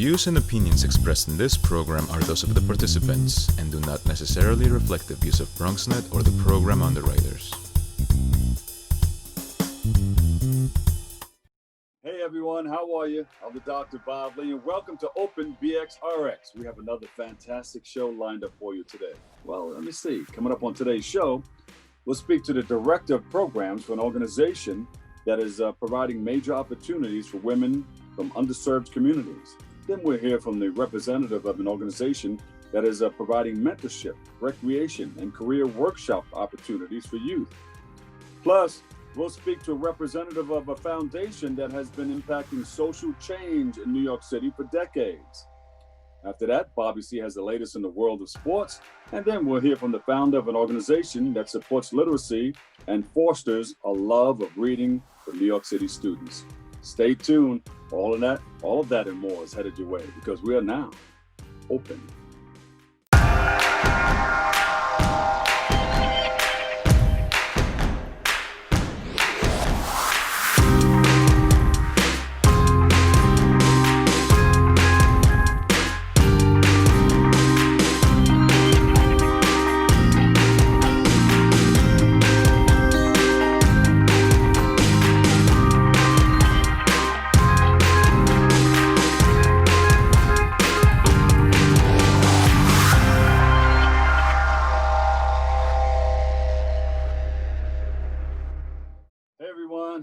views and opinions expressed in this program are those of the participants and do not necessarily reflect the views of BronxNet or the program underwriters. Hey everyone, how are you? I'm the Dr. Bob Lee, and welcome to Open BXRX. We have another fantastic show lined up for you today. Well, let me see. Coming up on today's show, we'll speak to the Director of Programs for an organization that is providing major opportunities for women from underserved communities. Then we'll hear from the representative of an organization that is providing mentorship, recreation, and career workshop opportunities for youth. Plus, we'll speak to a representative of a foundation that has been impacting social change in New York City for decades. After that, Bobby C has the latest in the world of sports, and then we'll hear from the founder of an organization that supports literacy and fosters a love of reading for New York City students. Stay tuned. All of that and more is headed your way because we are now open.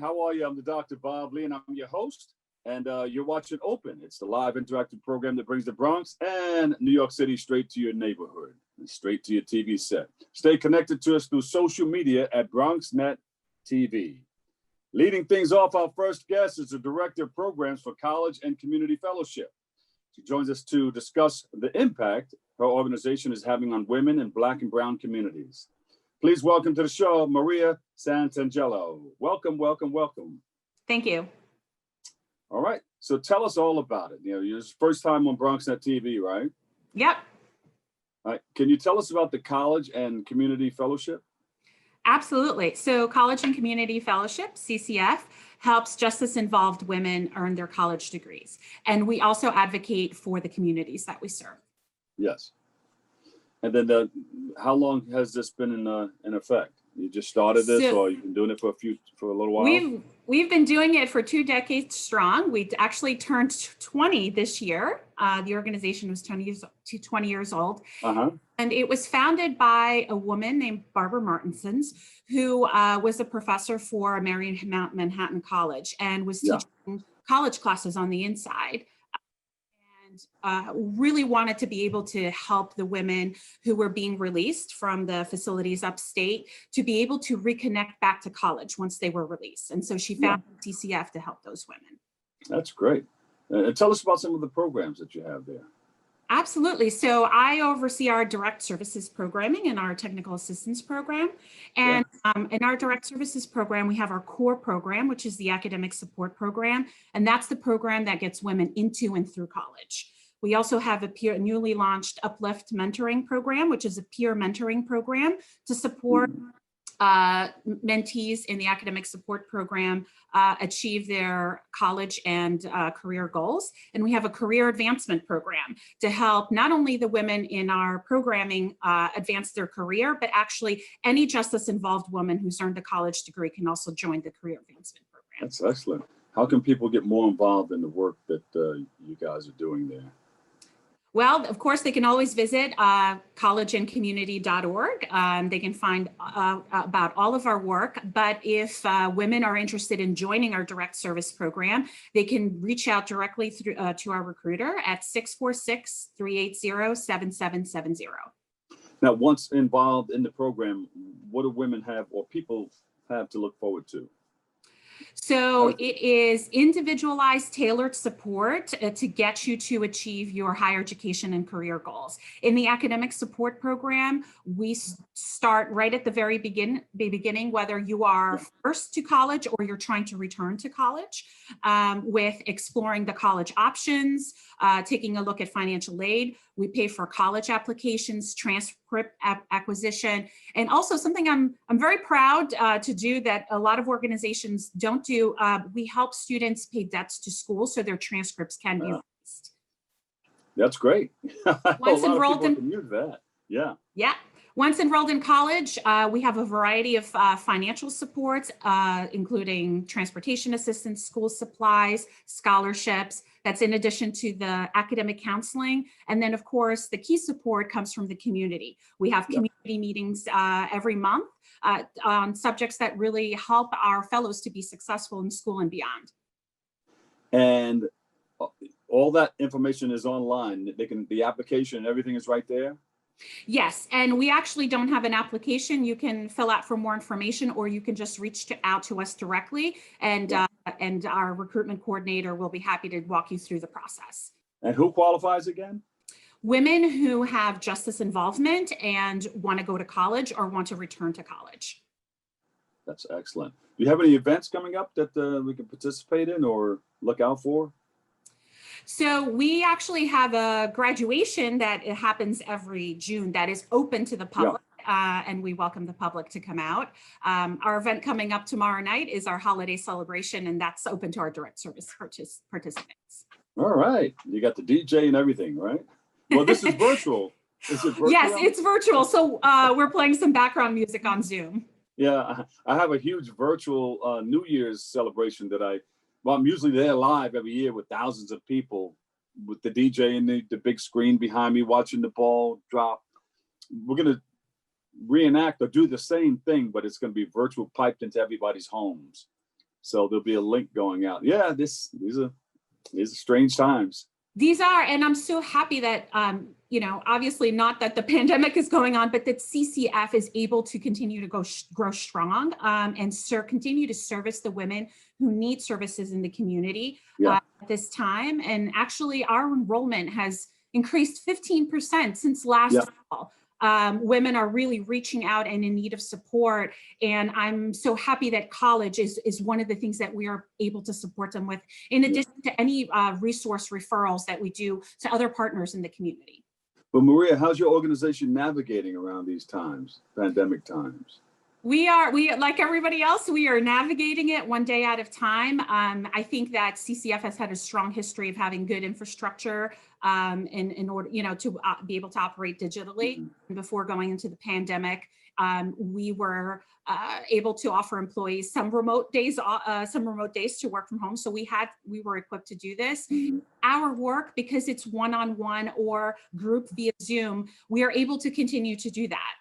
How are you? I'm the Dr. Bob Lee, and I'm your host. And you're watching Open. It's the live interactive program that brings the Bronx and New York City straight to your neighborhood and straight to your TV set. Stay connected to us through social media at BronxNet TV. Leading things off, our first guest is the Director of Programs for College and Community Fellowship. She joins us to discuss the impact her organization is having on women in Black and Brown communities. Please welcome to the show, Maria Santangelo. Welcome, welcome, welcome. Thank you. All right, so tell us all about it. You know, your first time on BronxNet TV, right? Yep. All right, can you tell us about the College and Community Fellowship? Absolutely. So College and Community Fellowship, CCF, helps justice-involved women earn their college degrees. And we also advocate for the communities that we serve. Yes. And then how long has this been in effect? You just started this, or you've been doing it for a little while? We've been doing it for 2 decades strong. We actually turned 20 this year. The organization was 20 years old. And it was founded by a woman named Barbara Martinsons, who was a professor for Marymount Manhattan College and was teaching college classes on the inside. Really wanted to be able to help the women who were being released from the facilities upstate to be able to reconnect back to college once they were released. And so she founded CCF to help those women. That's great. Tell us about some of the programs that you have there. Absolutely. So I oversee our direct services programming and our technical assistance program. And in our direct services program, we have our core program, which is the academic support program. And that's the program that gets women into and through college. We also have a newly launched Uplift mentoring program, which is a peer mentoring program to support mentees in the academic support program achieve their college and career goals. And we have a career advancement program to help not only the women in our programming advance their career, but actually any justice-involved woman who's earned a college degree can also join the career advancement program. That's excellent. How can people get more involved in the work that you guys are doing there? Well, of course, they can always visit collegeandcommunity.org. They can find about all of our work. But if women are interested in joining our direct service program, they can reach out directly through to our recruiter at 646-380-7770. Now, once involved in the program, what do women have or people have to look forward to? So it is individualized, tailored support to get you to achieve your higher education and career goals. In the academic support program, we start right at the very beginning, whether you are first to college or you're trying to return to college, with exploring the college options, taking a look at financial aid. We pay for college applications, transcript acquisition, and also something I'm very proud to do that a lot of organizations don't do. We help students pay debts to school so their transcripts can be released. That's great. A Once lot of enrolled people in can use that. Yeah. Yeah. Once enrolled in college, we have a variety of financial supports, including transportation assistance, school supplies, scholarships. That's in addition to the academic counseling. And then, of course, the key support comes from the community. We have community meetings every month on subjects that really help our fellows to be successful in school and beyond. And all that information is online. The application and everything is right there. Yes, and we actually don't have an application. You can fill out for more information, or you can just reach out to us directly, and our recruitment coordinator will be happy to walk you through the process. And who qualifies again? Women who have justice involvement and want to go to college or want to return to college. That's excellent. Do you have any events coming up that we can participate in or look out for? So we actually have a graduation that it happens every June that is open to the public. And we welcome the public to come out. Our event coming up tomorrow night is our holiday celebration, and that's open to our direct service participants. All right. You got the DJ and everything, right? Well, this is virtual. Is it virtual? Yes, it's virtual. So we're playing some background music on Zoom. Yeah, I have a huge virtual New Year's celebration that I'm usually there live every year with thousands of people with the DJ and the big screen behind me watching the ball drop. We're going to reenact or do the same thing, but it's going to be virtual piped into everybody's homes. So there'll be a link going out. Yeah, these are strange times. These are, and I'm so happy that, obviously not that the pandemic is going on, but that CCF is able to continue to grow strong and continue to service the women who need services in the community at this time. And actually, our enrollment has increased 15% since last fall. Women are really reaching out and in need of support. And I'm so happy that college is one of the things that we are able to support them with, in addition to any resource referrals that we do to other partners in the community. But Maria, how's your organization navigating around these times, pandemic times? We like everybody else, we are navigating it one day at a time. I think that CCF has had a strong history of having good infrastructure in order, to be able to operate digitally. Before going into the pandemic, we were able to offer employees some remote days to work from home. So we were equipped to do this. Our work, because it's one-on-one or group via Zoom, we are able to continue to do that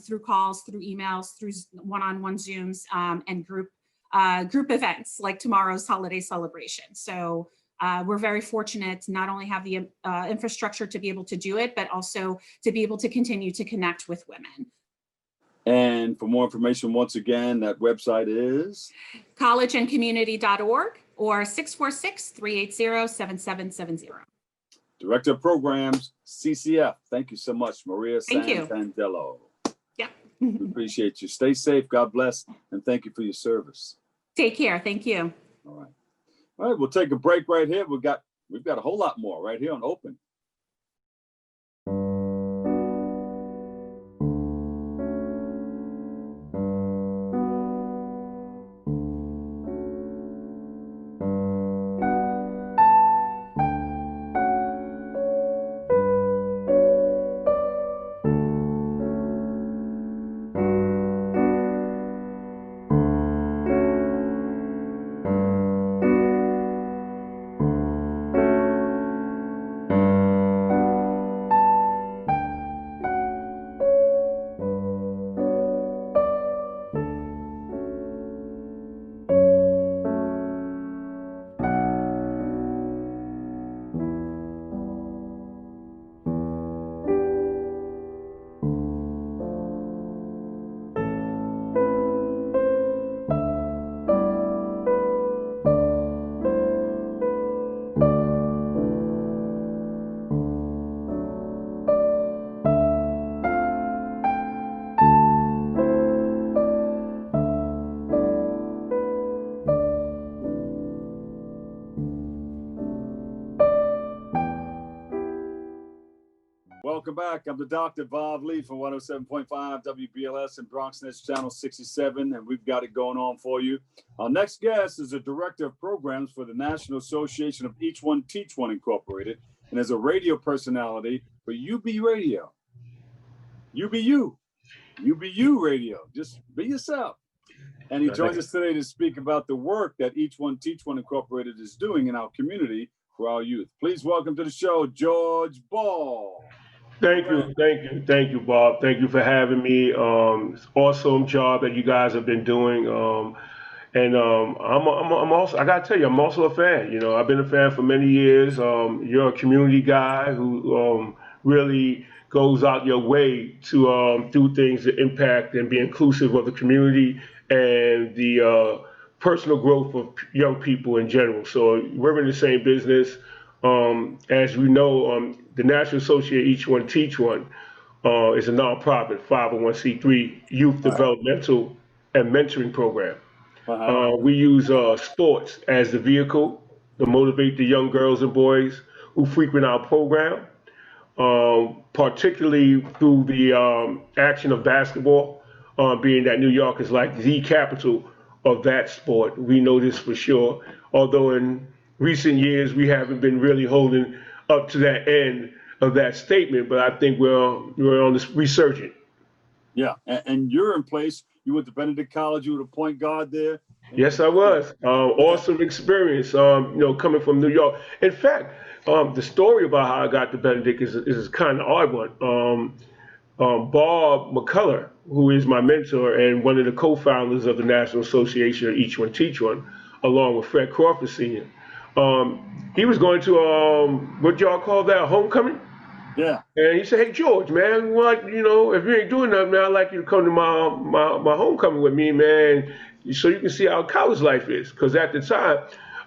through calls, through emails, through one-on-one Zooms, and group events like tomorrow's holiday celebration. So we're very fortunate to not only have the infrastructure to be able to do it, but also to be able to continue to connect with women. And for more information, once again, that website is collegeandcommunity.org or 646-380-7770. Director of Programs, CCF. Thank you so much, Maria Santangelo. Yeah. We appreciate you. Stay safe. God bless. And thank you for your service. Take care. Thank you. All right. All right. We'll take a break right here. We've got a whole lot more right here on Open. Welcome back. I'm the Dr. Bob Lee from 107.5 WBLS and BronxNet Channel 67, and we've got it going on for you. Our next guest is the Director of Programs for the National Association of Each One Teach One Incorporated, and as a radio personality for UB Radio. You be you. You be you radio. Just be yourself. And he joins us today to speak about the work that Each One Teach One Incorporated is doing in our community for our youth. Please welcome to the show, George Ball. Thank you, Bob. Thank you for having me. It's awesome job that you guys have been doing. I'm also, I gotta tell you, I'm also a fan. You know, I've been a fan for many years. You're a community guy who really goes out your way to do things that impact and be inclusive of the community and the personal growth of young people in general. So we're in the same business. As we know, the National Association Each One Teach One is a nonprofit 501c3 youth developmental and mentoring program. We use sports as the vehicle to motivate the young girls and boys who frequent our program, particularly through the action of basketball, being that New York is like the capital of that sport. We know this for sure, although in recent years we haven't been really holding up to that end of that statement, but I think we're on this resurgent. Yeah, and you're in place. You went to Benedict College. You were the point guard there. Yes, I was. Awesome experience. Coming from New York. In fact, the story about how I got to Benedict is kind of odd one. Bob McCullough, who is my mentor and one of the co-founders of the National Association of Each One Teach One, along with Fred Crawford Sr. He was going to what y'all call that, homecoming? Yeah. And he said, "Hey George, man, if you ain't doing nothing, man, I'd like you to come to my homecoming with me, man, so you can see how college life is." Because at the time,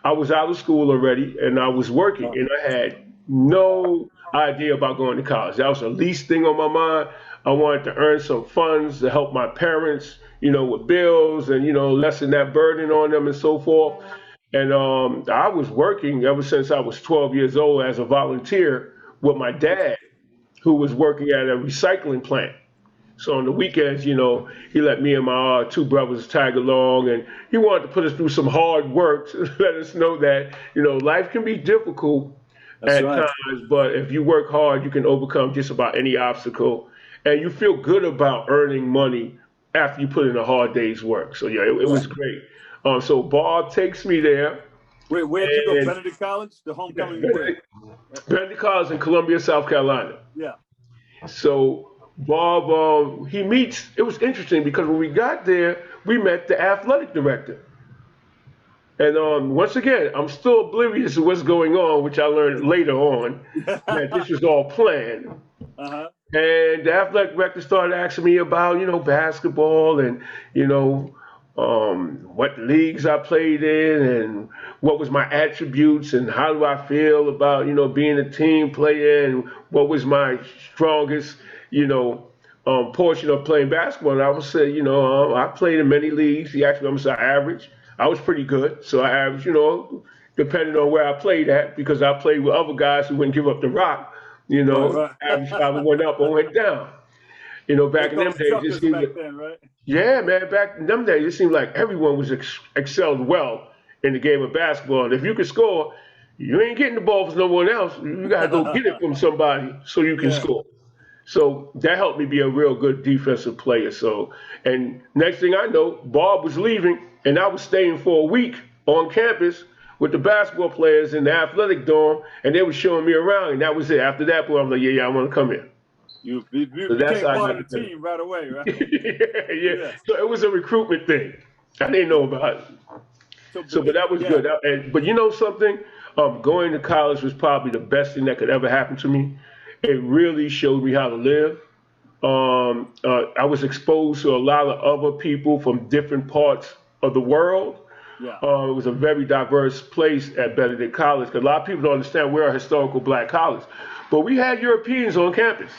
I was out of school already and I was working, and I had no idea about going to college. That was the least thing on my mind. I wanted to earn some funds to help my parents, with bills and lessen that burden on them and so forth. And I was working ever since I was 12 years old as a volunteer with my dad, who was working at a recycling plant. So on the weekends, he let me and my two brothers tag along, and he wanted to put us through some hard work to let us know that, life can be difficult at times, but if you work hard, you can overcome just about any obstacle, and you feel good about earning money after you put in a hard day's work. So yeah, it was great. So Bob takes me there. Wait, where'd you go? Benedict College? The homecoming? Benedict College in Columbia, South Carolina. Yeah. So Bob, it was interesting because when we got there, we met the athletic director. And once again, I'm still oblivious to what's going on, which I learned later on, that this was all planned. Uh-huh. And the athletic director started asking me about, basketball and, what leagues I played in and what was my attributes and how do I feel about, being a team player and what was my strongest, portion of playing basketball. And I would say, I played in many leagues. He asked me, I'm saying average. I was pretty good. So I averaged, depending on where I played at, because I played with other guys who wouldn't give up the rock, average probably went up or went down. Back in them days, it seemed like, right? Yeah, man, back in them days, it seemed like everyone was excelled well in the game of basketball. And if you could score, you ain't getting the ball from no one else. You got to go get it from somebody so you can score. So that helped me be a real good defensive player. So, and next thing I know, Bob was leaving, and I was staying for a week on campus with the basketball players in the athletic dorm, and they were showing me around, and that was it. After that, boy, I'm like, yeah, I want to come here. You became part of the team right away, right? yeah. So it was a recruitment thing. I didn't know about it. But that was good. But you know something? Going to college was probably the best thing that could ever happen to me. It really showed me how to live. I was exposed to a lot of other people from different parts of the world. Yeah. It was a very diverse place at Benedict College, because a lot of people don't understand we're a historical black college. But we had Europeans on campus.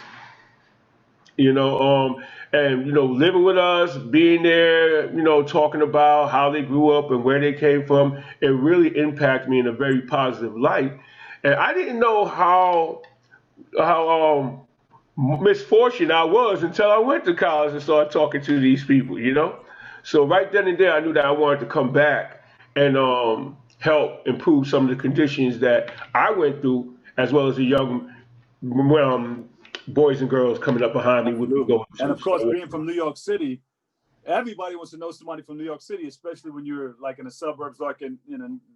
Living with us, being there, talking about how they grew up and where they came from, it really impacted me in a very positive light. And I didn't know how misfortunate I was until I went to college and started talking to these people, So right then and there, I knew that I wanted to come back and help improve some of the conditions that I went through as well as the young boys and girls coming up behind me would be Absolutely. going And to. of course, So, being from New York City, everybody wants to know somebody from New York City, especially when you're like in the suburbs, like in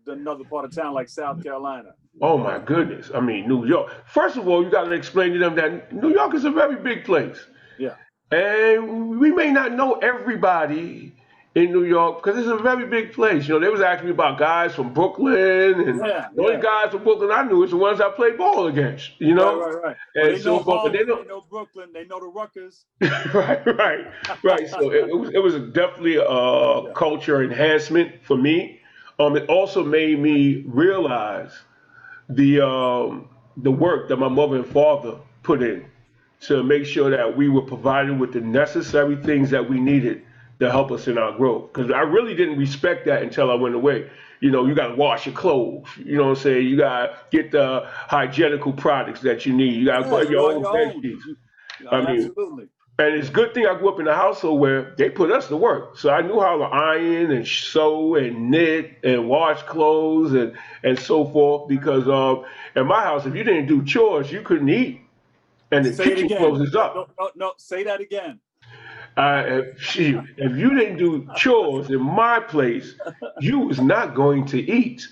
another part of town like South Carolina. oh my goodness. I mean, New York. First of all, you got to explain to them that New York is a very big place. Yeah. And we may not know everybody in New York because it's a very big place. You know, they was asking me about guys from Brooklyn, and Yeah. the only Yeah. guys from Brooklyn I knew is the ones I played ball against, you Right, know, right, right. Well, and they know so forth. But they Harlem, don't. they know Brooklyn, they know the Ruckers. Right. So it was definitely a Yeah. culture enhancement for me. It also made me realize the work that my mother and father put in to make sure that we were provided with the necessary things that we needed to help us in our growth. Because I really didn't respect that until I went away. You know, you got to wash your clothes. You know what I'm saying? You got to get the hygienical products that you need. You got to Yeah, put you your on own your bed own. sheets. I mean, Absolutely. and it's a good thing I grew up in a household where they put us to work. So I knew how to iron and sew and knit and wash clothes and so forth. Because in my house, if you didn't do chores, you couldn't eat. And the Say it kitchen again. closes No, up. no, no, no. Say that again. If you didn't do chores in my place, you was not going to eat.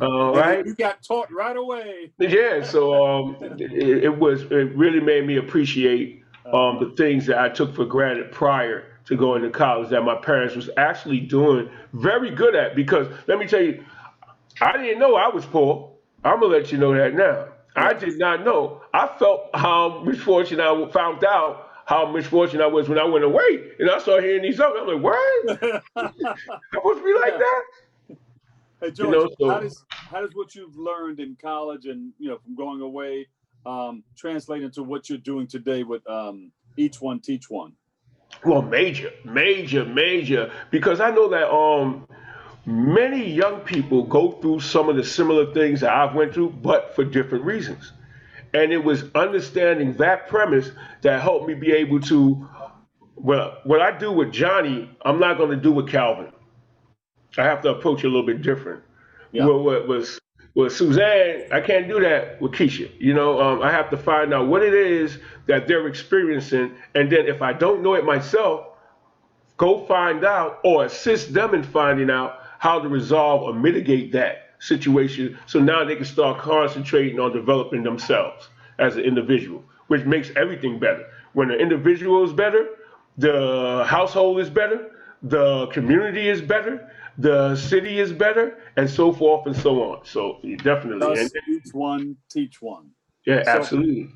All And right. you got taught right away. Yeah, so it really made me appreciate the things that I took for granted prior to going to college that my parents was actually doing very good at. Because let me tell you, I didn't know I was poor. I'm gonna let you know that now. I Yeah. did not know. I felt how misfortunate I found out how misfortunate I was when I went away and I started hearing these up. I'm like, what? I'm supposed to be like Yeah. that? Hey You George, know, so. how does what you've learned in college and from going away translate into what you're doing today with each one teach one? Well, major, because I know that many young people go through some of the similar things that I've went through, but for different reasons. And it was understanding that premise that helped me be able to, well, what I do with Johnny, I'm not going to do with Calvin. I have to approach it a little bit different. Yeah. What was with Suzanne, I can't do that with Keisha. You know, I have to find out what it is that they're experiencing, and then if I don't know it myself, go find out or assist them in finding out how to resolve or mitigate that situation so now they can start concentrating on developing themselves as an individual, which makes everything better. When the individual is better, the household is better, the community is better, the city is better, and so forth and so on. So definitely, and Thus, each one teach one. yeah, So, absolutely.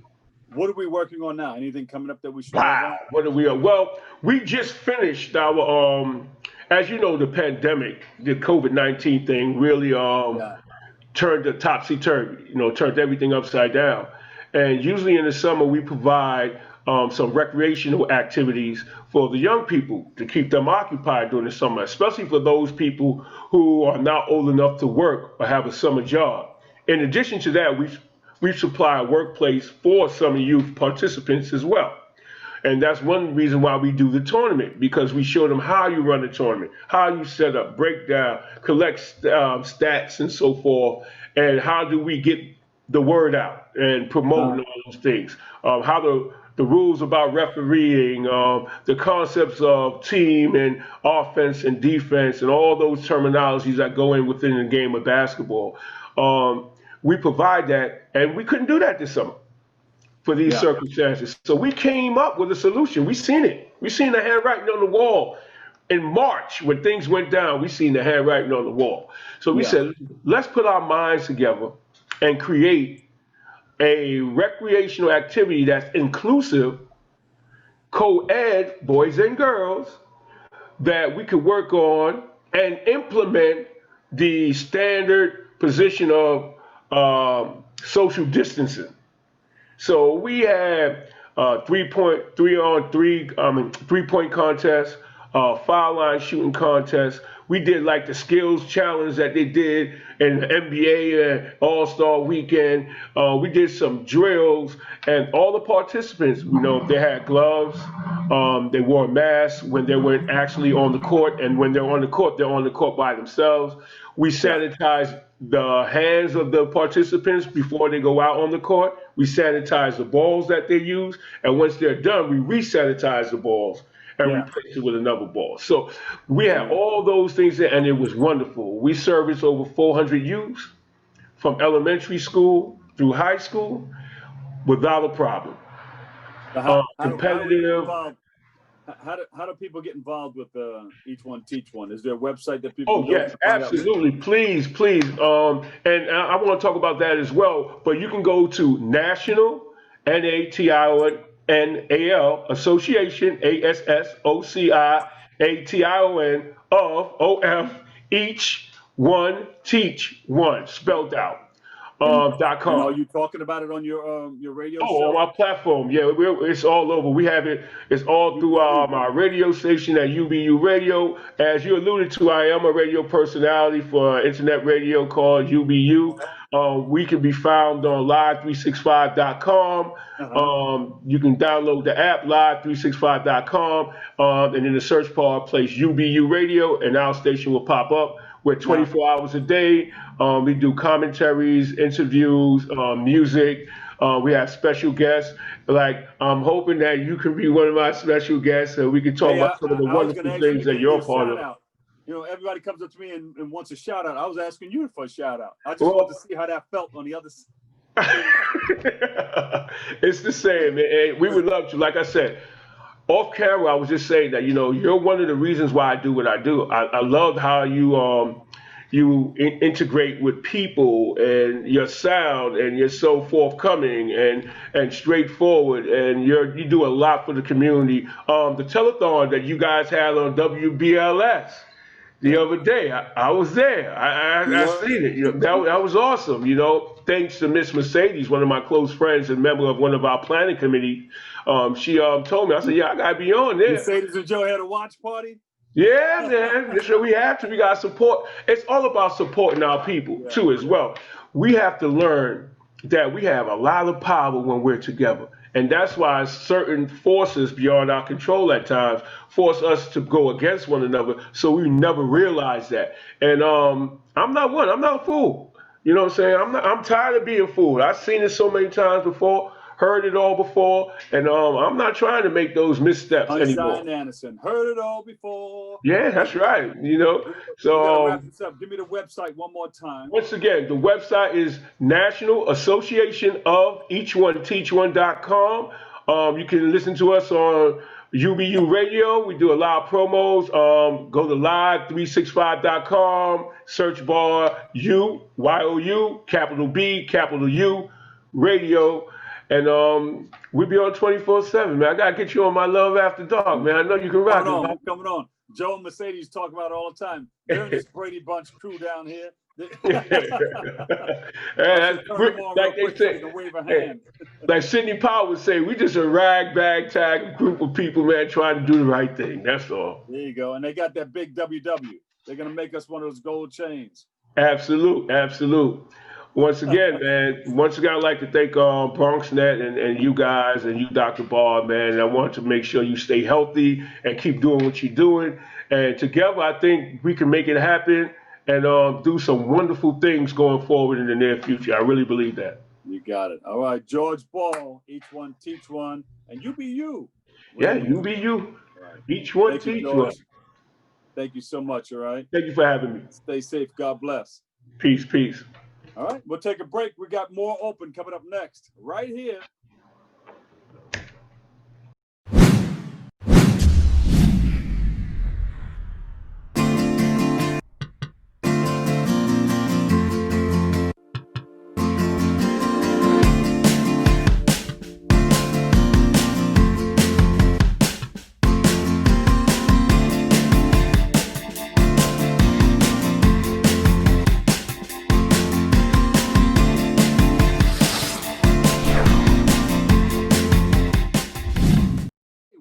what are we working on now? Anything coming up that we should know Wow, about? what are we? Well, we just finished our as you know, the pandemic, the COVID-19 thing really Yeah. turned the topsy turvy. You know, turned everything upside down. And usually in the summer, we provide some recreational activities for the young people to keep them occupied during the summer, especially for those people who are not old enough to work or have a summer job. In addition to that, we supply a workplace for summer youth participants as well. And that's one reason why we do the tournament, because we show them how you run the tournament, how you set up, break down, collect stats and so forth, and how do we get the word out and promote all those things. How the rules about refereeing, the concepts of team and offense and defense, and all those terminologies that go in within the game of basketball. We provide that, and we couldn't do that this summer for these Yeah. circumstances. So we came up with a solution. We seen it. We seen the handwriting on the wall. In March, when things went down, we seen the handwriting on the wall. So we Yeah. said, let's put our minds together and create a recreational activity that's inclusive, co-ed, boys and girls, that we could work on and implement the standard position of social distancing. So we had 3-point, 3-on-3, 3-point contest, foul line shooting contest. We did like the skills challenge that they did in the NBA All-Star Weekend. We did some drills, and all the participants, they had gloves. They wore masks when they weren't actually on the court, and when they're on the court, they're on the court by themselves. We Yeah. sanitized the hands of the participants before they go out on the court. We sanitize the balls that they use, and once they're done, we re-sanitize the balls and Yeah. replace it with another ball. So we had all those things there, and it was wonderful. We serviced over 400 youths from elementary school through high school without a problem. So how do we get Competitive. involved? How do people get involved with Each One Teach One? Is there a website that people Oh can go yes, to find out? absolutely. Please, please. And I want to talk about that as well. But you can go to National NATIONAL Association ASSOCIATION of each one teach one spelled out. And .com. are you talking about it on your radio Oh, show? on our platform, yeah, it's all over. We have it. It's all through our radio station at UBU Radio. As you alluded to, I am a radio personality for internet radio called UBU. We can be found on live365.com. You can download the app live365.com, and in the search bar, place UBU Radio, and our station will pop up. We're 24 hours a day. We do commentaries, interviews, music. We have special guests. Like, I'm hoping that you can be one of my special guests so we can talk about some of the wonderful things that you're a part of. You know, everybody comes up to me and wants a shout out. I was asking you for a shout out. I just Well, want to see how that felt on the other side. It's the same, and we would love to. Like I said, off camera, I was just saying that, you know, you're one of the reasons why I do what I do. I love how you integrate with people, and your sound, and you're so forthcoming and straightforward, and you do a lot for the community. The telethon that you guys had on WBLS the other day, I was there. I seen it. You know, that was awesome. You know, thanks to Miss Mercedes, one of my close friends and member of one of our planning committee. She told me. I said, yeah, I gotta be on there. Mercedes and Joe had a watch party. Yeah, man. That's what we have to. We got to support. It's all about supporting our people, too, as well. We have to learn that we have a lot of power when we're together. And that's why certain forces beyond our control at times force us to go against one another. So we never realize that. And I'm not one. I'm not a fool. You know what I'm saying? I'm tired of being fooled. I've seen it so many times before. Heard it all before, and I'm not trying to make those missteps anymore. Sunshine Anderson, heard it all before. Yeah, that's right. You know, so wrap this up. Give me the website one more time. Once again, the website is National Association of EachOneTeachOne.com. You can listen to us on UBU Radio. We do a lot of promos. Go to live365.com, search bar YOU, capital B, capital U, radio. And we be on 24/7, man. I gotta get you on my Love After Dark, man. I know you can rock it. Coming on. Joe and Mercedes talk about it all the time. They're in this Brady Bunch crew down here. Like Sidney Powell would say, we just a rag-bag-tag group of people, man, trying to do the right thing. That's all. There you go. And they got that big WW. They're gonna make us one of those gold chains. Absolute. Once again, man, I'd like to thank BronxNet and you guys and you, Dr. Barr, man. And I want to make sure you stay healthy and keep doing what you're doing. And together, I think we can make it happen and do some wonderful things going forward in the near future. I really believe that. You got it. All right, George Ball, Each One Teach One, and you be you. Yeah, you be you. Right. Each one teach one. Thank you so much, all right? Thank you for having me. Stay safe. God bless. Peace. All right, we'll take a break. We got more open coming up next, right here.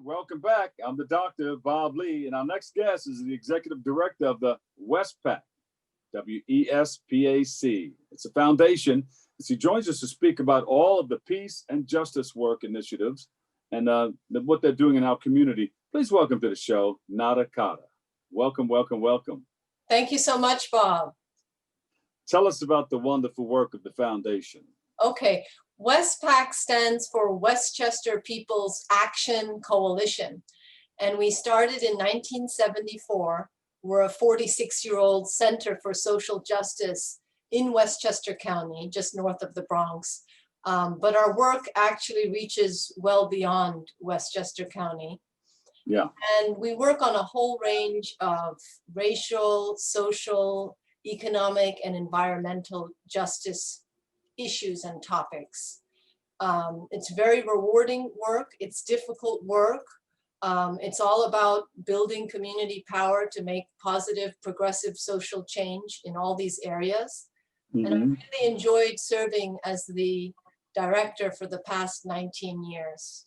Welcome back. I'm the doctor, Bob Lee, and our next guest is the executive director of the WESPAC, WESPAC. It's a foundation. He joins us to speak about all of the peace and justice work initiatives and what they're doing in our community. Please welcome to the show, Khader. Welcome. Thank you so much, Bob. Tell us about the wonderful work of the foundation. Okay, WESPAC stands for Westchester People's Action Coalition. And we started in 1974. We're a 46-year-old center for social justice in Westchester County, just north of the Bronx. But our work actually reaches well beyond Westchester County. Yeah. And we work on a whole range of racial, social, economic, and environmental justice issues and topics. It's very rewarding work. It's difficult work. It's all about building community power to make positive, progressive social change in all these areas. Mm-hmm. And I really enjoyed serving as the director for the past 19 years.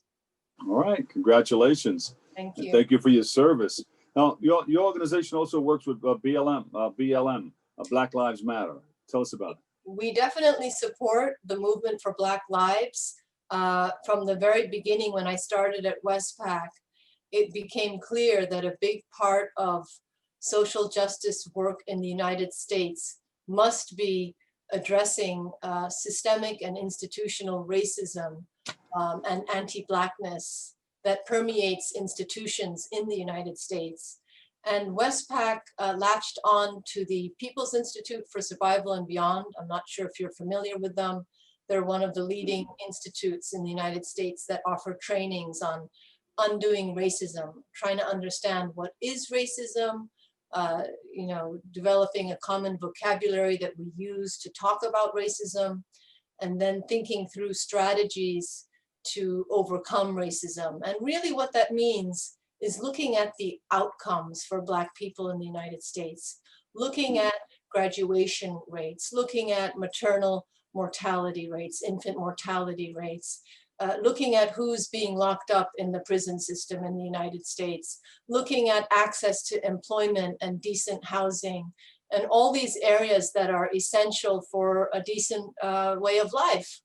All right, congratulations. Thank you. And thank you for your service. Now, your organization also works with BLM, Black Lives Matter. Tell us about it. We definitely support the movement for Black lives. From the very beginning, when I started at WESPAC, it became clear that a big part of social justice work in the United States must be addressing systemic and institutional racism and anti-Blackness that permeates institutions in the United States. And WESPAC latched on to the People's Institute for Survival and Beyond. I'm not sure if you're familiar with them. They're one of the leading institutes in the United States that offer trainings on undoing racism, trying to understand what is racism, developing a common vocabulary that we use to talk about racism, and then thinking through strategies to overcome racism. And really what that means is looking at the outcomes for Black people in the United States, looking at graduation rates, looking at maternal mortality rates, infant mortality rates, looking at who's being locked up in the prison system in the United States, looking at access to employment and decent housing, and all these areas that are essential for a decent way of life.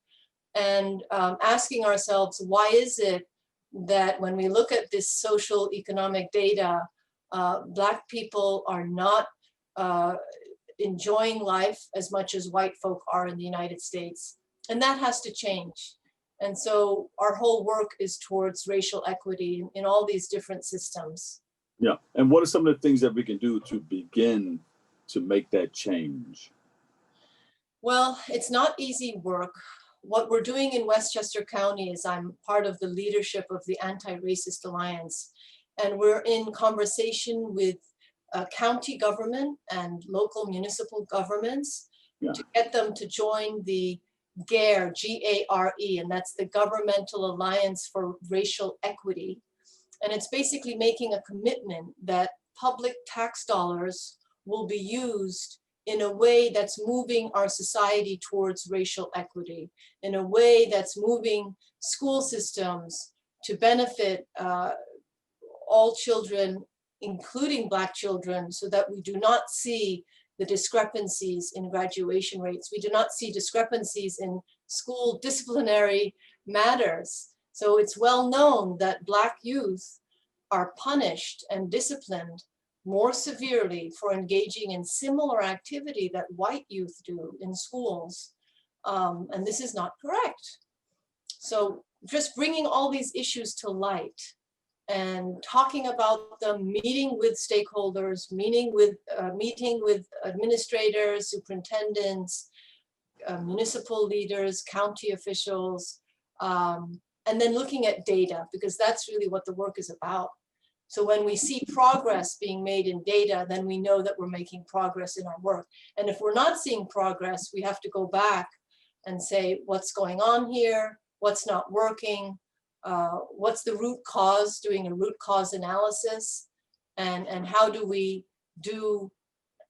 And asking ourselves, why is it that when we look at this social economic data, Black people are not enjoying life as much as white folk are in the United States? And that has to change. And so our whole work is towards racial equity in all these different systems. Yeah, and what are some of the things that we can do to begin to make that change? Well, it's not easy work. What we're doing in Westchester County is I'm part of the leadership of the Anti-Racist Alliance, and we're in conversation with county government and local municipal governments to get them to join the GARE, G-A-R-E, and that's the Governmental Alliance for Racial Equity. And it's basically making a commitment that public tax dollars will be used in a way that's moving our society towards racial equity, in a way that's moving school systems to benefit all children, including Black children, so that we do not see the discrepancies in graduation rates. We do not see discrepancies in school disciplinary matters. So it's well known that Black youth are punished and disciplined more severely for engaging in similar activity that white youth do in schools. And this is not correct. So just bringing all these issues to light and talking about them, meeting with stakeholders, meeting with administrators, superintendents, municipal leaders, county officials, and then looking at data, because that's really what the work is about. So when we see progress being made in data, then we know that we're making progress in our work. And if we're not seeing progress, we have to go back and say, what's going on here? What's not working? What's the root cause, doing a root cause analysis, and how do we do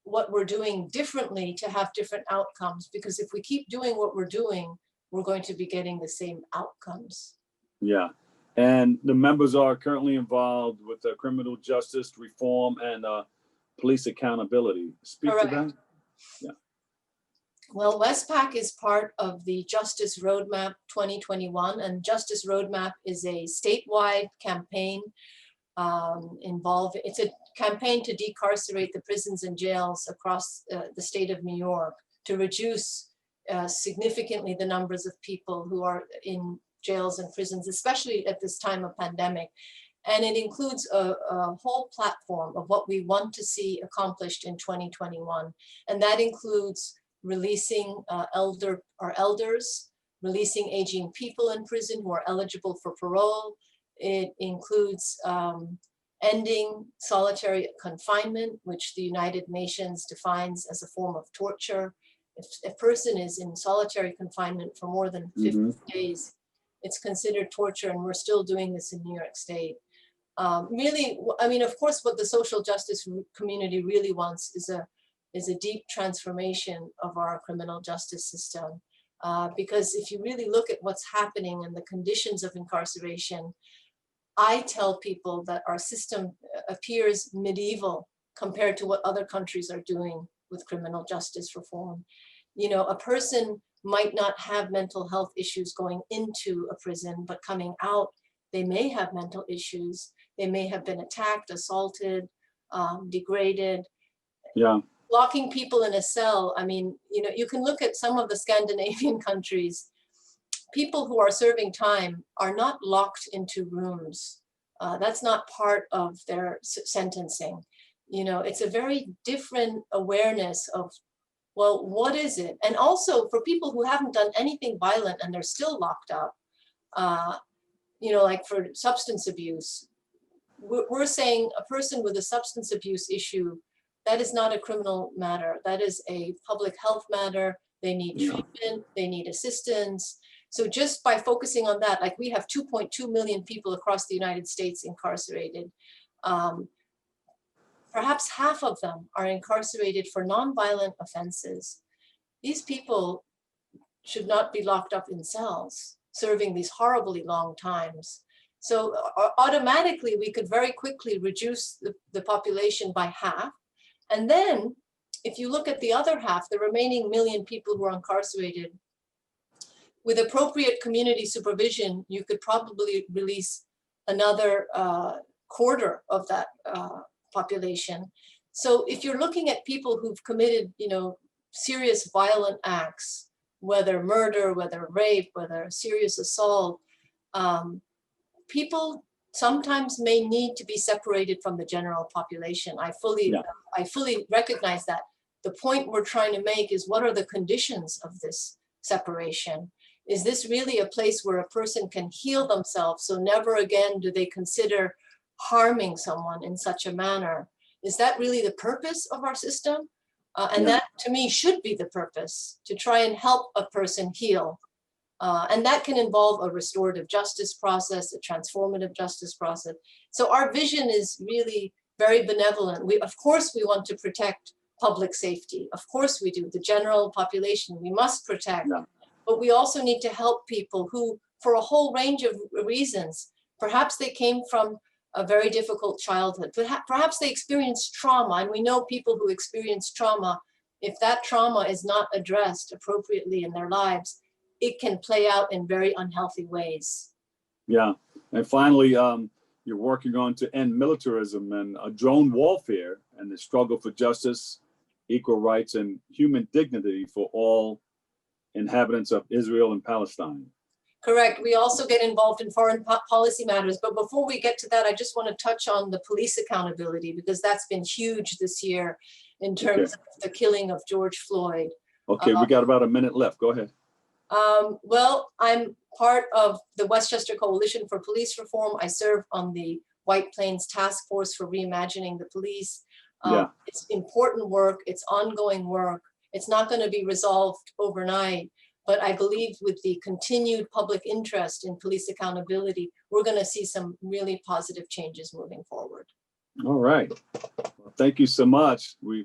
what we're doing differently to have different outcomes? Because if we keep doing what we're doing, we're going to be getting the same outcomes. Yeah, and the members are currently involved with criminal justice reform and police accountability. Speak to that. Yeah. Well, WESPAC is part of the Justice Roadmap 2021, and Justice Roadmap is a statewide campaign it's a campaign to decarcerate the prisons and jails across the state of New York. to reduce significantly the numbers of people who are in jails and prisons, especially at this time of pandemic. And it includes a whole platform of what we want to see accomplished in 2021. And that includes releasing elders, releasing aging people in prison who are eligible for parole. It includes ending solitary confinement, which the United Nations defines as a form of torture. If a person is in solitary confinement for more than 50 days, it's considered torture, and we're still doing this in New York State. Really, I mean, of course, what the social justice community really wants is a deep transformation of our criminal justice system. Because if you really look at what's happening and the conditions of incarceration, I tell people that our system appears medieval compared to what other countries are doing with criminal justice reform. You know, a person might not have mental health issues going into a prison, but coming out, they may have mental issues. They may have been attacked, assaulted, degraded. Yeah. Locking people in a cell, I mean, you know, you can look at some of the Scandinavian countries. People who are serving time are not locked into rooms. That's not part of their sentencing. You know, it's a very different awareness of, well, what is it? And also for people who haven't done anything violent and they're still locked up, you know, like for substance abuse, we're saying a person with a substance abuse issue, that is not a criminal matter. That is a public health matter. They need treatment, they need assistance. So just by focusing on that, like we have 2.2 million people across the United States incarcerated. Perhaps half of them are incarcerated for nonviolent offenses. These people should not be locked up in cells, serving these horribly long times. So automatically, we could very quickly reduce the population by half. And then if you look at the other half, the remaining million people who are incarcerated, with appropriate community supervision, you could probably release another quarter of that population. So if you're looking at people who've committed, you know, serious violent acts, whether murder, whether rape, whether serious assault, people sometimes may need to be separated from the general population. I fully recognize that. The point we're trying to make is, what are the conditions of this separation? Is this really a place where a person can heal themselves, so never again do they consider harming someone in such a manner? Is that really the purpose of our system? And that, to me, should be the purpose, to try and help a person heal. And that can involve a restorative justice process, a transformative justice process. So our vision is really very benevolent. Of course, we want to protect public safety. Of course we do. The general population, we must protect. Yeah. But we also need to help people who, for a whole range of reasons, perhaps they came from a very difficult childhood, perhaps they experienced trauma, and we know people who experience trauma, if that trauma is not addressed appropriately in their lives, it can play out in very unhealthy ways. Yeah, and finally, you're working on to end militarism and drone warfare and the struggle for justice, equal rights, and human dignity for all inhabitants of Israel and Palestine. Correct. We also get involved in foreign policy matters. But before we get to that, I just want to touch on the police accountability, because that's been huge this year in terms of the killing of George Floyd. Okay, we got about a minute left. Go ahead. Well, I'm part of the Westchester Coalition for Police Reform. I serve on the White Plains Task Force for Reimagining the Police. It's important work. It's ongoing work. It's not going to be resolved overnight. But I believe with the continued public interest in police accountability, we're going to see some really positive changes moving forward. All right. Well, thank you so much. We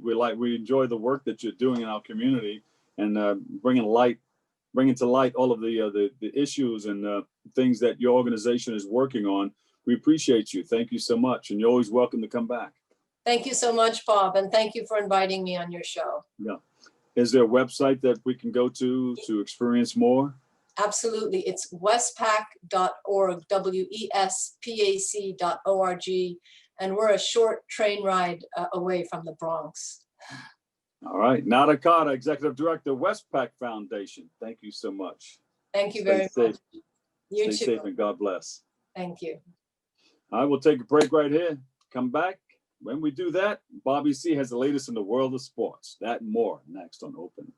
enjoy the work that you're doing in our community and bringing to light all of the issues and things that your organization is working on. We appreciate you. Thank you so much. And you're always welcome to come back. Thank you so much, Bob. And thank you for inviting me on your show. Yeah. Is there a website that we can go to experience more? Absolutely. It's wespac.org, WESPAC.org. And we're a short train ride away from the Bronx. All right. Nada Khader, Executive Director, WESPAC Foundation. Thank you so much. Thank you Stay very safe. much. You Stay too. safe and God bless. Thank you. All right, we'll take a break right here. Come back. When we do that, Bobby C has the latest in the world of sports. That and more next on Open.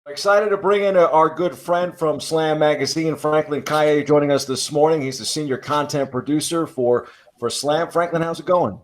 Excited to bring in our good friend from Slam Magazine, Franklin Kaye, joining us this morning. He's the senior content producer for Slam. Franklin, how's it going?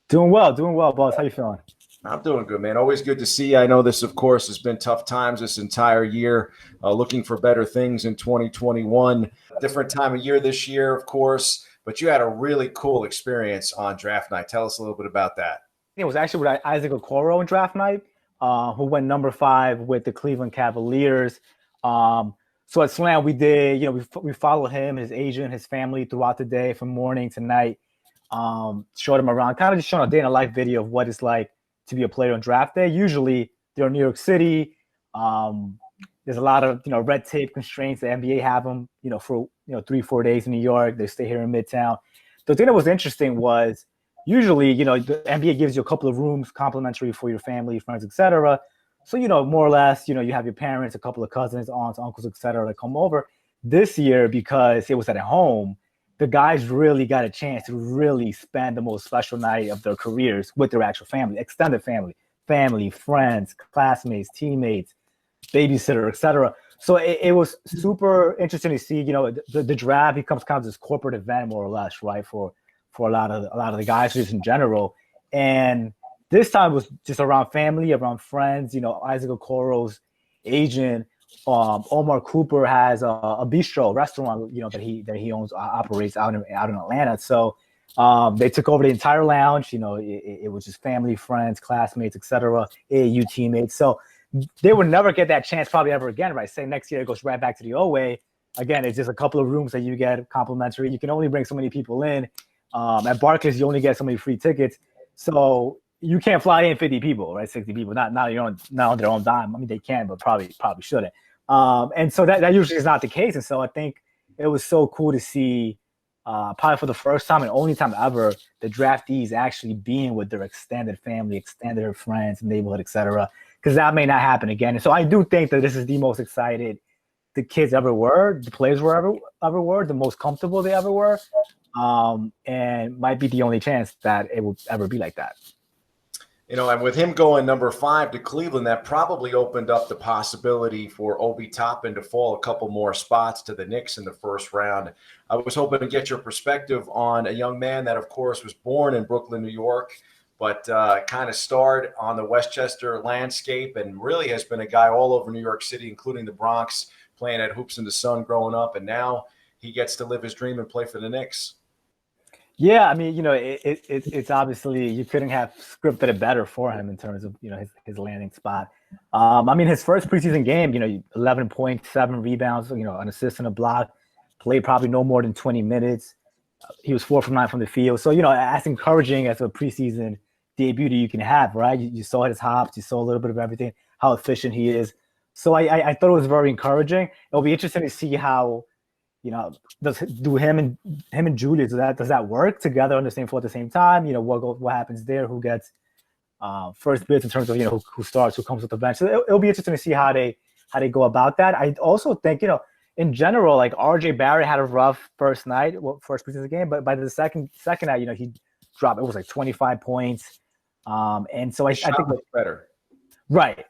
Doing well, boss. How you feeling? I'm doing good, man. Always good to see you. I know this, of course, has been tough times this entire year, looking for better things in 2021. Different time of year this year, of course, but you had a really cool experience on draft night. Tell us a little bit about that. It was actually with Isaac Okoro in draft night, who went number 5 with the Cleveland Cavaliers. So at Slam, we did, we followed him, his agent, his family throughout the day from morning to night. Showed him around, kind of just showing a day in a life video of what it's like to be a player on draft day. Usually they're in New York City. There's a lot of, red tape constraints. The NBA have them, for, 3-4 days in New York. They stay here in Midtown. The thing that was interesting was usually, the NBA gives you a couple of rooms complimentary for your family, friends, etc. So, more or less, you have your parents, a couple of cousins, aunts, uncles, etc. that come over. This year, because it was at home, the guys really got a chance to really spend the most special night of their careers with their actual family, extended family, friends, classmates, teammates, babysitter, etc. So it was super interesting to see, the draft becomes kind of this corporate event, more or less, right, for a lot of the guys just in general. And this time was just around family, around friends. Isaac Okoro's agent, Omar Cooper, has a bistro restaurant, that he owns, operates out in Atlanta. So they took over the entire lounge. It was just family, friends, classmates, etc., AAU teammates. So they would never get that chance probably ever again, right? Say next year it goes right back to the old way. Again, it's just a couple of rooms that you get complimentary. You can only bring so many people in. At Barclays, you only get so many free tickets. So you can't fly in 50 people, right? 60 people, not on their own dime. I mean, they can, but probably shouldn't. And so that usually is not the case. And so I think it was so cool to see, probably for the first time and only time ever, the draftees actually being with their extended family, extended friends, neighborhood, etc. Because that may not happen again. And so I do think that this is the most excited the kids ever were, the players were ever were, the most comfortable they ever were, and might be the only chance that it will ever be like that. And with him going number 5 to Cleveland, that probably opened up the possibility for Obi Toppin to fall a couple more spots to the Knicks in the first round. I was hoping to get your perspective on a young man that, of course, was born in Brooklyn, New York, but kind of starred on the Westchester landscape and really has been a guy all over New York City, including the Bronx, playing at Hoops in the Sun growing up. And now he gets to live his dream and play for the Knicks. Yeah, I mean, it's obviously you couldn't have scripted it better for him in terms of, his landing spot. I mean, his first preseason game, 11 points, 7 rebounds, an assist and a block, played probably no more than 20 minutes. He was 4 from 9 from the field. So, as encouraging as a preseason debut that you can have, right? You saw his hops, you saw a little bit of everything, how efficient he is. So I thought it was very encouraging. It'll be interesting to see how, do him and Julius, does that work together on the same floor at the same time? What happens there? Who gets first bids in terms of who starts, who comes with the bench? So it'll be interesting to see how they go about that. I also think in general, like RJ Barrett had a rough first night, first preseason game, but by the second night, he dropped. It was like 25 points, and so I think better. Right.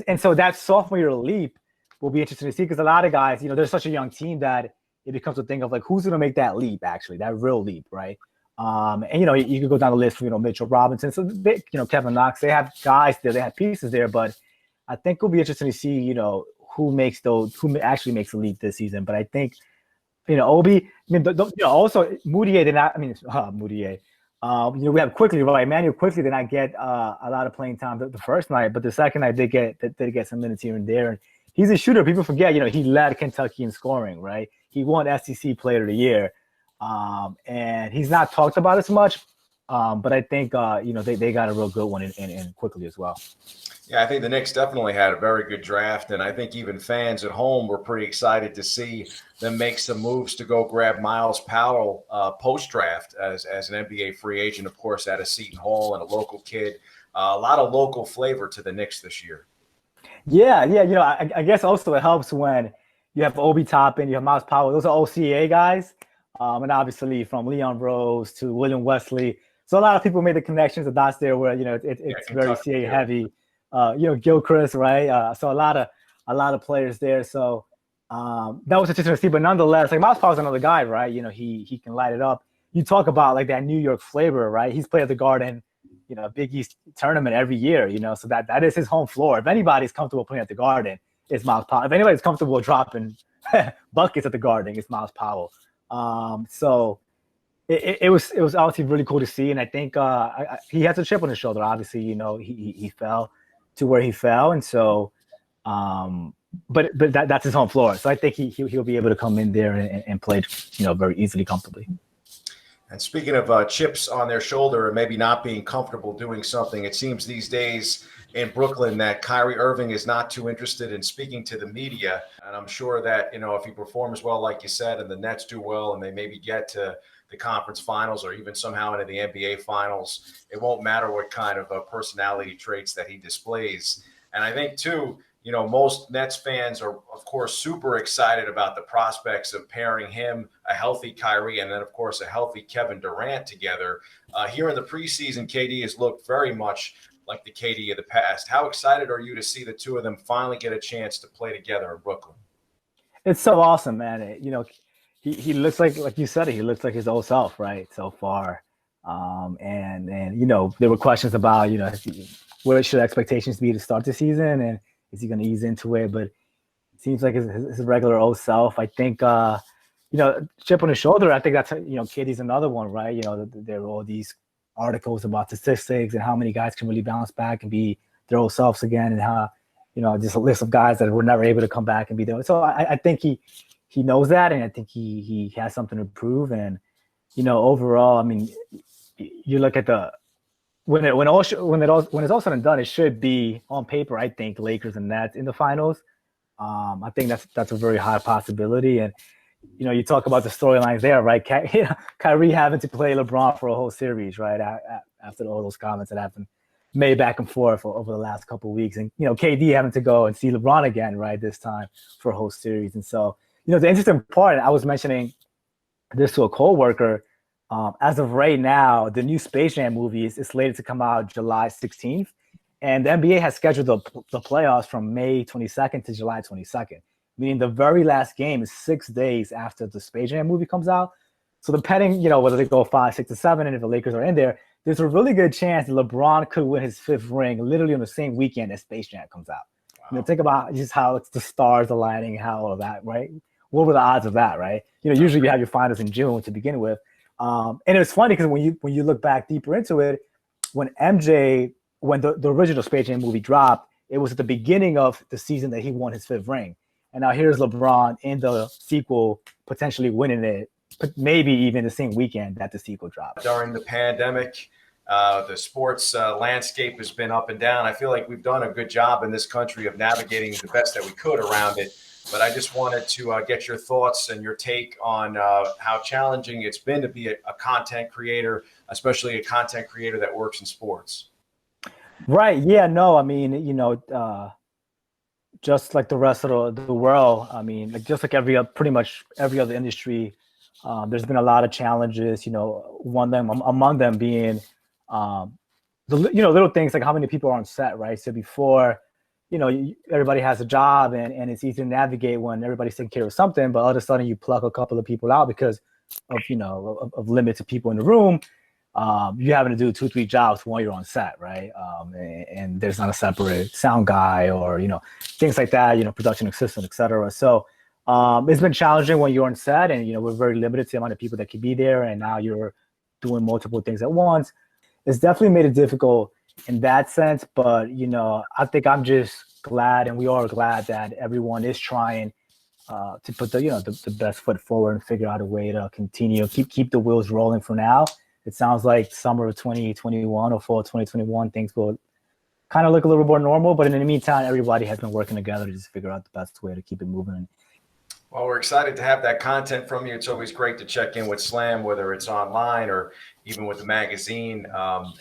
And so that sophomore year leap will be interesting to see, because a lot of guys, they're such a young team that it becomes a thing of like, who's going to make that leap, actually, that real leap, right? And, you could go down the list from, Mitchell Robinson. So, Kevin Knox, they have guys there, they have pieces there, but I think it'll be interesting to see, who actually makes the leap this season. But I think, Obi, also Moutier did not, Moutier. We have Quickly, right? Emmanuel Quickly did not get a lot of playing time the first night, but the second night did get some minutes here and there. And he's a shooter. People forget, he led Kentucky in scoring, right? He won SEC Player of the Year, and he's not talked about as much. But I think they got a real good one in Quickly as well. Yeah, I think the Knicks definitely had a very good draft, and I think even fans at home were pretty excited to see them make some moves to go grab Miles Powell post-draft as an NBA free agent, of course, out of Seton Hall, and a local kid. A lot of local flavor to the Knicks this year. Yeah. I guess also it helps when you have Obi Toppin, you have Miles Powell. Those are OCA guys, and obviously from Leon Rose to William Wesley. So a lot of people made the connections, the dots there where it's very CA heavy. Gilchrist, right? So a lot of players there. So that was interesting to see. But nonetheless, like Miles Powell's another guy, right? He can light it up. You talk about like that New York flavor, right? He's played at the Garden, Big East tournament every year, so that is his home floor. If anybody's comfortable playing at the Garden, it's Miles Powell. If anybody's comfortable dropping buckets at the Garden, it's Miles Powell. So it was obviously really cool to see, and I think he has a chip on his shoulder. Obviously, he fell to where he fell, and so but that's his home floor. So I think he'll be able to come in there and play very easily, comfortably. And speaking of chips on their shoulder and maybe not being comfortable doing something, it seems these days in Brooklyn that Kyrie Irving is not too interested in speaking to the media. And I'm sure that, if he performs well, like you said, and the Nets do well, and they maybe get to the conference finals or even somehow into the NBA finals, it won't matter what kind of personality traits that he displays. And I think, too, most Nets fans are, of course, super excited about the prospects of pairing him, a healthy Kyrie, and then, of course, a healthy Kevin Durant together. Here in the preseason, KD has looked very much like the KD of the past. How excited are you to see the two of them finally get a chance to play together in Brooklyn? It's so awesome, man. He looks like you said, he looks like his old self, right, so far. And there were questions about, what should expectations be to start the season, and is he going to ease into it? But it seems like his regular old self. I think, chip on his shoulder, I think that's, KD's another one, right? There are all these articles about statistics and how many guys can really bounce back and be their old selves again, and how, just a list of guys that were never able to come back and be there. So I think he knows that, and I think he has something to prove. And, overall, I mean, you look at when it's all said and done, it should be on paper, I think, Lakers and Nets in the finals. I think that's a very high possibility. And, you talk about the storylines there, right? Kyrie having to play LeBron for a whole series, right? After all those comments that have been made back and forth over the last couple of weeks. And, KD having to go and see LeBron again, right, this time for a whole series. And so, the interesting part, I was mentioning this to a coworker, as of right now, the new Space Jam movie is slated to come out July 16th. And the NBA has scheduled the playoffs from May 22nd to July 22nd, meaning the very last game is 6 days after the Space Jam movie comes out. So depending, whether they go 5, 6, or 7, and if the Lakers are in there, there's a really good chance that LeBron could win his 5th ring literally on the same weekend as Space Jam comes out. Wow. Think about just how it's the stars aligning, how all of that, right? What were the odds of that, right? Usually you have your finals in June to begin with. And it's funny because when you look back deeper into it, when the original Space Jam movie dropped, it was at the beginning of the season that he won his 5th ring. And now here's LeBron in the sequel, potentially winning it, but maybe even the same weekend that the sequel dropped. During the pandemic, The sports landscape has been up and down. I feel like we've done a good job in this country of navigating the best that we could around it. But I just wanted to get your thoughts and your take on how challenging it's been to be a content creator, especially a content creator that works in sports. Right. Yeah. No, I mean, just like the rest of the world, I mean, like just like pretty much every other industry, there's been a lot of challenges, among them being little things like how many people are on set, right? So before, everybody has a job and it's easy to navigate when everybody's taking care of something, but all of a sudden you pluck a couple of people out because of limits of people in the room. You're having to do 2-3 jobs while you're on set, right? And there's not a separate sound guy or, things like that, production assistant, et cetera. So it's been challenging when you're on set and, we're very limited to the amount of people that can be there. And now you're doing multiple things at once. It's definitely made it difficult in that sense. But, I think I'm just glad, and we are glad that everyone is trying to put the best foot forward and figure out a way to continue, keep the wheels rolling for now. It sounds like summer of 2021 or fall of 2021, things will kind of look a little more normal. But in the meantime, everybody has been working together to just figure out the best way to keep it moving. Well, we're excited to have that content from you. It's always great to check in with Slam, whether it's online or even with the magazine.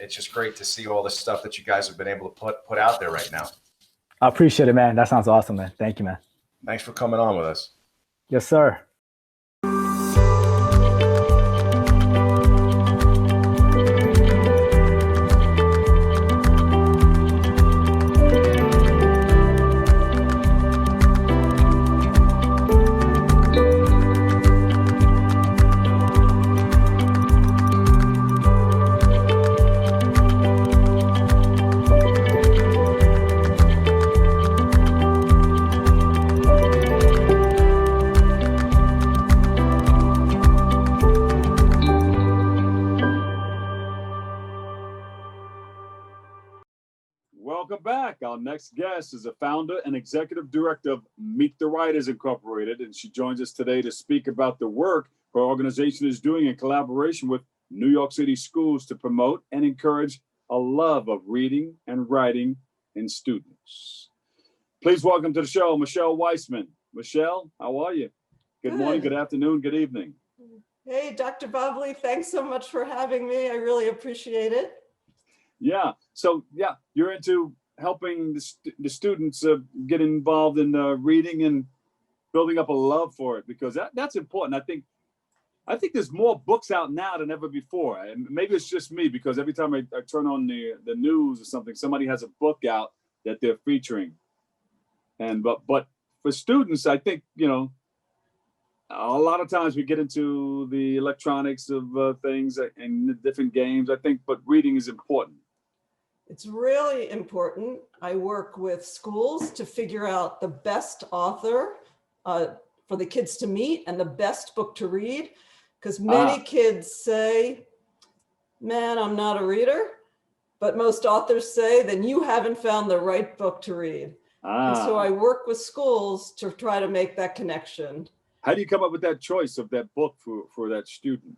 It's just great to see all the stuff that you guys have been able to put out there right now. I appreciate it, man. That sounds awesome, man. Thank you, man. Thanks for coming on with us. Yes, sir. Welcome back. Our next guest is a founder and executive director of Meet the Writers Incorporated, and she joins us today to speak about the work her organization is doing in collaboration with New York City schools to promote and encourage a love of reading and writing in students. Please welcome to the show, Michele Weisman. Michele, how are you? Good morning, good afternoon, good evening. Hey, Dr. Bobley, thanks so much for having me. I really appreciate it. Yeah, so you're into helping the students get involved in reading and building up a love for it, because that's important. I think there's more books out now than ever before. And maybe it's just me, because every time I turn on the news or something, somebody has a book out that they're featuring. And but for students, I think, a lot of times we get into the electronics of things and the different games, I think, but reading is important. It's really important. I work with schools to figure out the best author for the kids to meet and the best book to read, because many kids say, man, I'm not a reader, but most authors say, then you haven't found the right book to read. And so I work with schools to try to make that connection. How do you come up with that choice of that book for that student?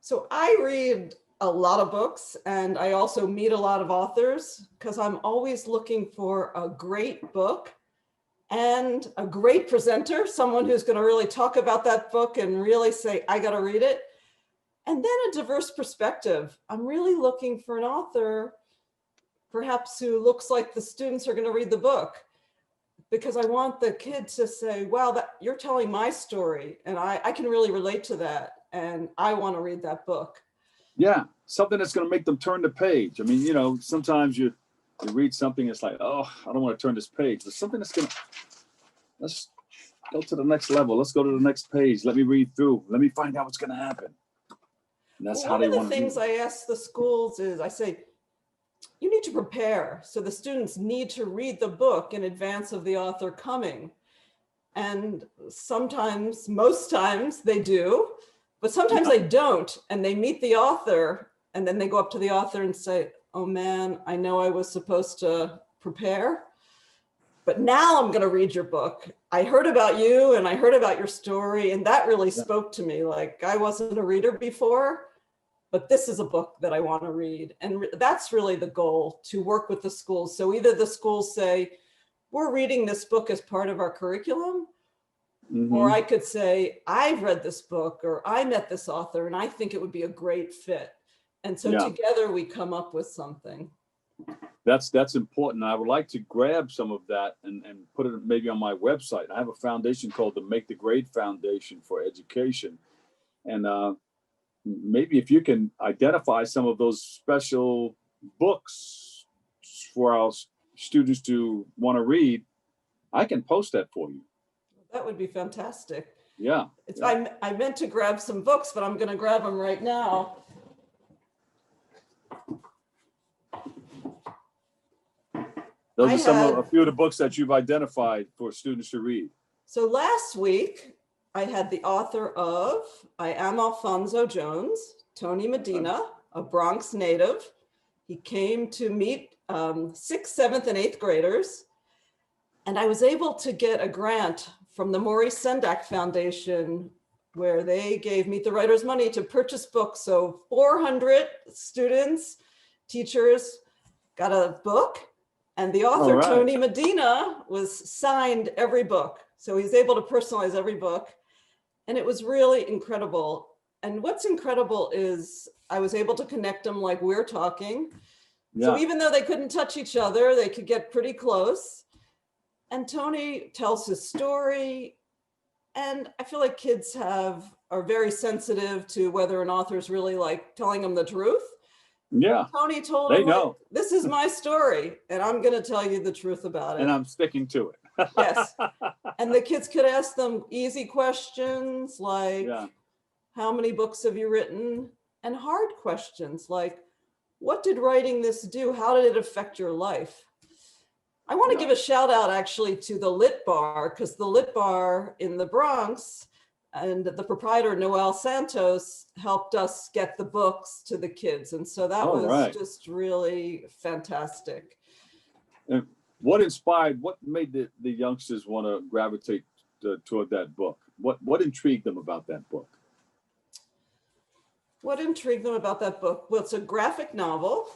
So I read a lot of books, and I also meet a lot of authors, because I'm always looking for a great book and a great presenter, someone who's going to really talk about that book and really say, I got to read it. And then a diverse perspective. I'm really looking for an author, perhaps who looks like the students are going to read the book, because I want the kid to say, wow, you're telling my story, and I can really relate to that, and I want to read that book. Yeah, something that's going to make them turn the page. I mean, sometimes you read something, it's like, oh, I don't want to turn this page. But something that's going to, let's go to the next level. Let's go to the next page. Let me read through. Let me find out what's going to happen. And that's how they want to read. One of the things I ask the schools is, I say, you need to prepare. So the students need to read the book in advance of the author coming. And sometimes, most times they do. But sometimes they don't, and they meet the author, and then they go up to the author and say, oh man, I know I was supposed to prepare, but now I'm going to read your book. I heard about you and I heard about your story, and that really spoke to me. Like, I wasn't a reader before, but this is a book that I want to read. And that's really the goal, to work with the schools. So either the schools say, we're reading this book as part of our curriculum, or I could say, I've read this book, or I met this author and I think it would be a great fit. And so together we come up with something. That's important. I would like to grab some of that and put it maybe on my website. I have a foundation called the Make the Grade Foundation for Education. And maybe if you can identify some of those special books for our students to want to read, I can post that for you. That would be fantastic. Yeah. I meant to grab some books, but I'm going to grab them right now. Those are a few of the books that you've identified for students to read. So last week, I had the author of I Am Alfonso Jones, Tony Medina, a Bronx native. He came to meet 6th, 7th, and 8th graders. And I was able to get a grant from the Maria Santangelo Foundation, where they gave Meet the Writers money to purchase books. So 400 students, teachers got a book, and the author, Tony Medina, was signed every book. So he's able to personalize every book. And it was really incredible. And what's incredible is I was able to connect them like we're talking. Yeah. So even though they couldn't touch each other, they could get pretty close. And Tony tells his story. And I feel like kids are very sensitive to whether an author is really like telling them the truth. Yeah. Tony told him, like, this is my story, and I'm going to tell you the truth about it. And I'm sticking to it. Yes. And the kids could ask them easy questions like, how many books have you written? And hard questions like, what did writing this do? How did it affect your life? I want to give a shout out actually to the Lit Bar, because the Lit Bar in the Bronx and the proprietor, Noel Santos, helped us get the books to the kids. And so that was just really fantastic. And what made the youngsters want to gravitate toward that book? What intrigued them about that book? What intrigued them about that book? Well, it's a graphic novel.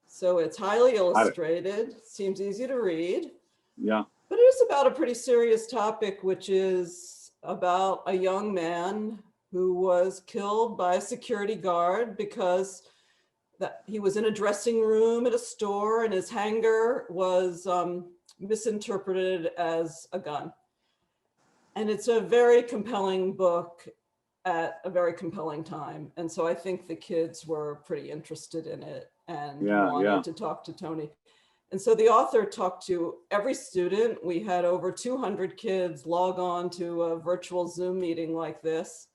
So it's highly illustrated, seems easy to read. Yeah. But it is about a pretty serious topic, which is about a young man who was killed by a security guard because he was in a dressing room at a store and his hanger was misinterpreted as a gun. And it's a very compelling book at a very compelling time. And so I think the kids were pretty interested in it and wanted to talk to Tony. And so the author talked to every student. We had over 200 kids log on to a virtual Zoom meeting like this.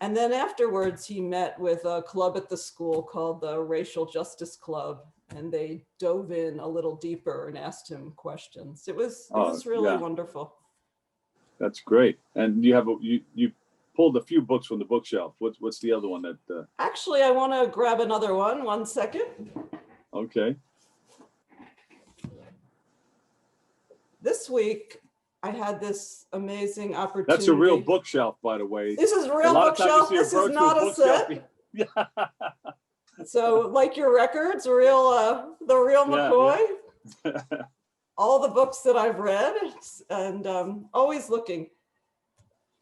And then afterwards, he met with a club at the school called the Racial Justice Club. And they dove in a little deeper and asked him questions. It was really wonderful. That's great. And you pulled a few books from the bookshelf. What's the other one that? Actually, I want to grab another one. 1 second. Okay. This week, I had this amazing opportunity. That's a real bookshelf, by the way. This is a real bookshelf. This is not a set. So, like your records, the real McCoy. Yeah. All the books that I've read, and always looking.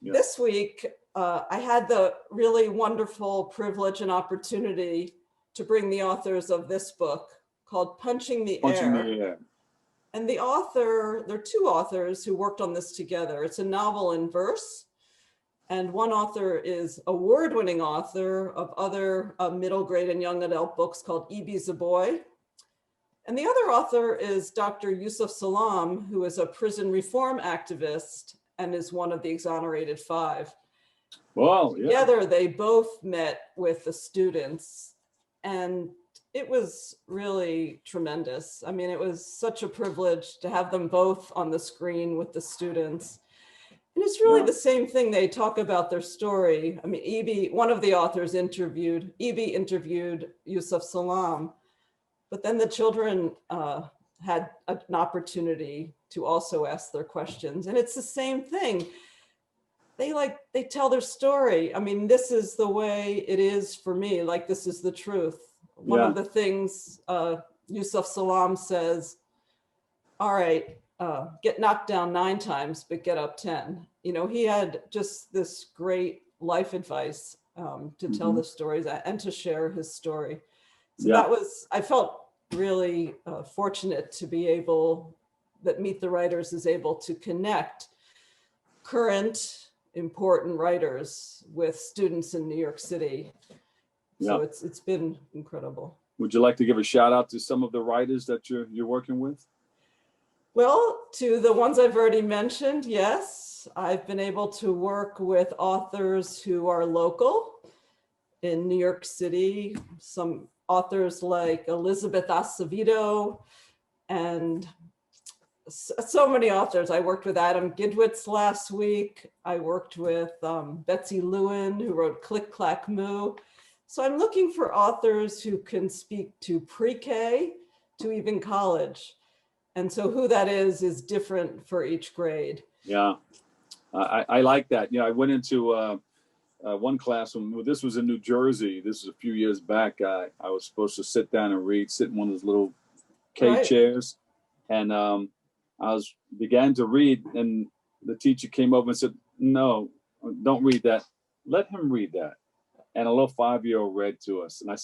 Yeah. This week, I had the really wonderful privilege and opportunity to bring the authors of this book called Punching the Air. And the author, there are two authors who worked on this together. It's a novel in verse. And one author is award-winning author of other middle grade and young adult books called E.B. Zaboy. And the other author is Dr. Yusuf Salam, who is a prison reform activist and is one of the exonerated 5. Wow, yeah. Together, they both met with the students, and it was really tremendous. I mean, it was such a privilege to have them both on the screen with the students. And it's really the same thing. They talk about their story. I mean, E.B., one of the authors interviewed Yusuf Salam, but then the children had an opportunity to also ask their questions. And it's the same thing. they tell their story. I mean, this is the way it is for me. Like, this is the truth. One Yeah. of the things Yusuf Salam says, all right, get knocked down 9 times, but get up 10. You know, he had just this great life advice to tell the stories and to share his story. So Yeah. that was, I felt really fortunate to be able, that Meet the Writers is able to connect current important writers with students in New York City. So Yeah. it's been incredible. Would you like to give a shout out to some of the writers that you're working with? Well, to the ones I've already mentioned, yes. I've been able to work with authors who are local in New York City. Some authors like Elizabeth Acevedo and so many authors. I worked with Adam Gidwitz last week. I worked with Betsy Lewin, who wrote Click Clack Moo. So I'm looking for authors who can speak to pre-K to even college. And so who that is different for each grade. Yeah, I like that. You know, I went into one classroom. This was in New Jersey. This was a few years back. I was supposed to sit down and read, sit in one of those little K chairs. And I began to read, and the teacher came over and said, no, don't read that. Let him read that. And a little 5-year-old read to us. And I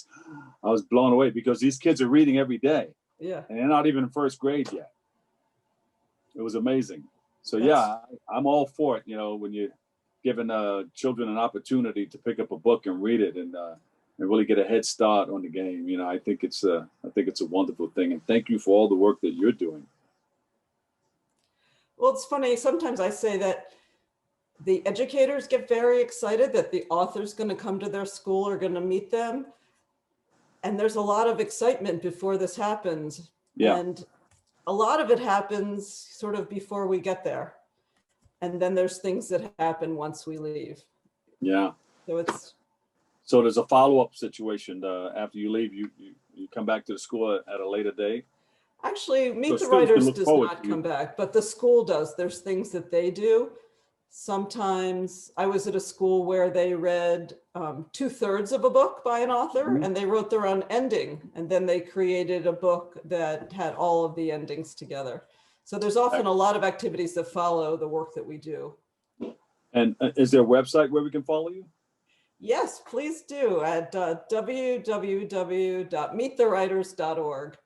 was blown away because these kids are reading every day. Yeah. And they're not even in first grade yet. It was amazing. So yeah, I'm all for it. You know, when you're giving children an opportunity to pick up a book and read it and really get a head start on the game. You know, I think it's a wonderful thing. And thank you for all the work that you're doing. Well, it's funny. Sometimes I say that the educators get very excited that the author's going to come to their school or going to meet them. And there's a lot of excitement before this happens. Yeah. And a lot of it happens sort of before we get there. And then there's things that happen once we leave. Yeah. So there's a follow-up situation after you leave. You come back to the school at a later date. Actually, Meet the Writers does not come back, but the school does. There's things that they do. Sometimes I was at a school where they read 2/3 of a book by an author and they wrote their own ending. And then they created a book that had all of the endings together. So there's often a lot of activities that follow the work that we do. And is there a website where we can follow you? Yes, please do at www.meetthewriters.org.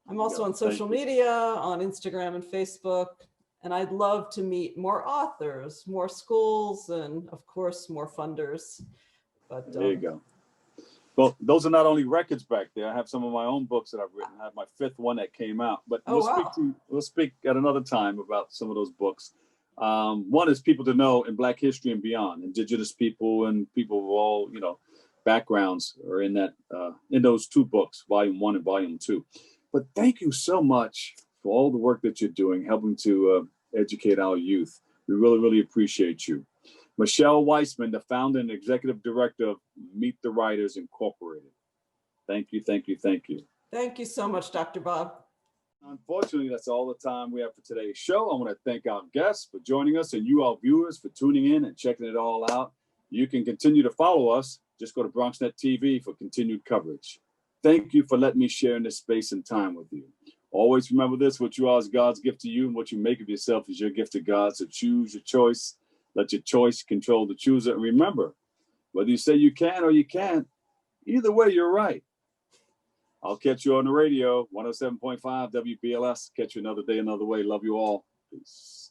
I'm also on social media, on Instagram and Facebook. And I'd love to meet more authors, more schools, and of course, more funders. But there you go. Well, those are not only records back there. I have some of my own books that I've written. I have my 5th one that came out. But we'll speak at another time about some of those books. One is People to Know in Black History and Beyond. Indigenous people and people of all, you know, backgrounds are in that in those 2 books, Volume 1 and Volume 2. But thank you so much for all the work that you're doing, helping to educate our youth. We really, really appreciate you. Michele Weisman, the founder and executive director of Meet the Writers Incorporated. Thank you, thank you, thank you. Thank you so much, Dr. Bob. Unfortunately, that's all the time we have for today's show. I want to thank our guests for joining us and you, our viewers, for tuning in and checking it all out. You can continue to follow us. Just go to BronxNet TV for continued coverage. Thank you for letting me share in this space and time with you. Always remember this: what you are is God's gift to you, and what you make of yourself is your gift to God. So choose your choice. Let your choice control the chooser. And remember, whether you say you can or you can't, either way, you're right. I'll catch you on the radio, 107.5 WBLS. Catch you another day, another way. Love you all. Peace.